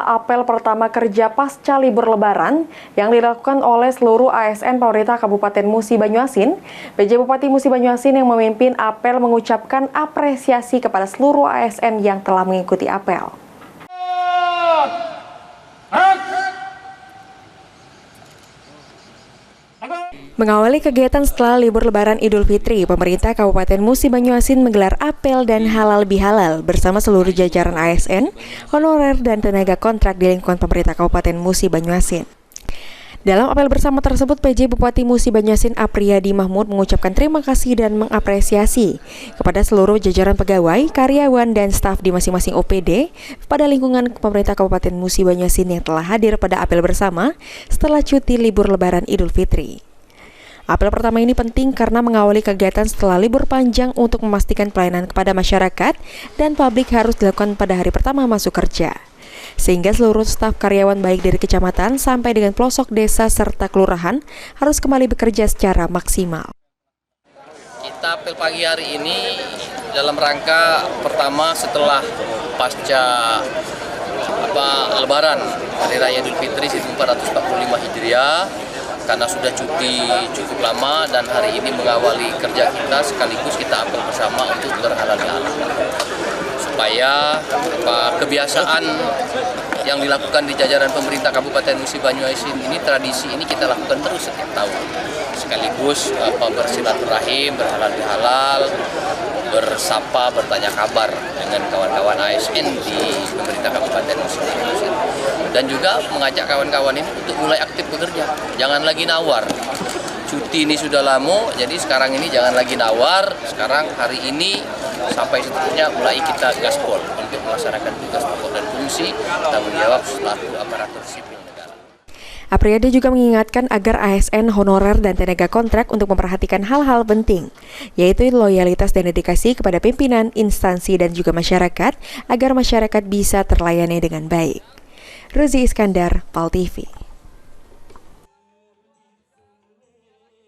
apel pertama kerja pasca libur Lebaran yang dilakukan oleh seluruh ASN pemerintah Kabupaten Musi Banyuasin. PJ Bupati Musi Banyuasin yang memimpin apel mengucapkan apresiasi kepada seluruh ASN yang telah mengikuti apel. Mengawali kegiatan setelah libur Lebaran Idul Fitri, pemerintah Kabupaten Musi Banyuasin menggelar apel dan halal bihalal bersama seluruh jajaran ASN, honorer dan tenaga kontrak di lingkungan pemerintah Kabupaten Musi Banyuasin. Dalam apel bersama tersebut, PJ Bupati Musi Banyuasin Apriyadi Mahmud mengucapkan terima kasih dan mengapresiasi kepada seluruh jajaran pegawai, karyawan, dan staf di masing-masing OPD pada lingkungan pemerintah Kabupaten Musi Banyuasin yang telah hadir pada apel bersama setelah cuti libur Lebaran Idul Fitri. Apel pertama ini penting karena mengawali kegiatan setelah libur panjang untuk memastikan pelayanan kepada masyarakat dan publik harus dilakukan pada hari pertama masuk kerja. Sehingga seluruh staf karyawan baik dari kecamatan sampai dengan pelosok desa serta kelurahan harus kembali bekerja secara maksimal. Kita apel pagi hari ini dalam rangka pertama setelah pasca Lebaran Hari Raya Idul Fitri 1445 Hijriah, karena sudah cuti cukup lama dan hari ini mengawali kerja kita sekaligus kita apel bersama untuk berhalal bihalal supaya kebiasaan yang dilakukan di jajaran pemerintah Kabupaten Musi Banyuasin ini, tradisi ini kita lakukan terus setiap tahun sekaligus bersilaturahim, berhalal bihalal, bersapa, bertanya kabar dengan kawan-kawan ASN di pemerintah Kabupaten Musi Banyuasin dan juga mengajak kawan-kawan ini untuk mulai aktif bekerja, jangan lagi nawar. Cuti ini sudah lama, jadi sekarang ini jangan lagi nawar. Sekarang hari ini sampai seterusnya mulai kita gaspol untuk melaksanakan tugas pokok dan fungsi tanggung jawab selaku aparatur sipil negara. Apriyadi juga mengingatkan agar ASN, honorer, dan tenaga kontrak untuk memperhatikan hal-hal penting, yaitu loyalitas dan dedikasi kepada pimpinan, instansi, dan juga masyarakat, agar masyarakat bisa terlayani dengan baik. Ruzi Iskandar, PAL TV.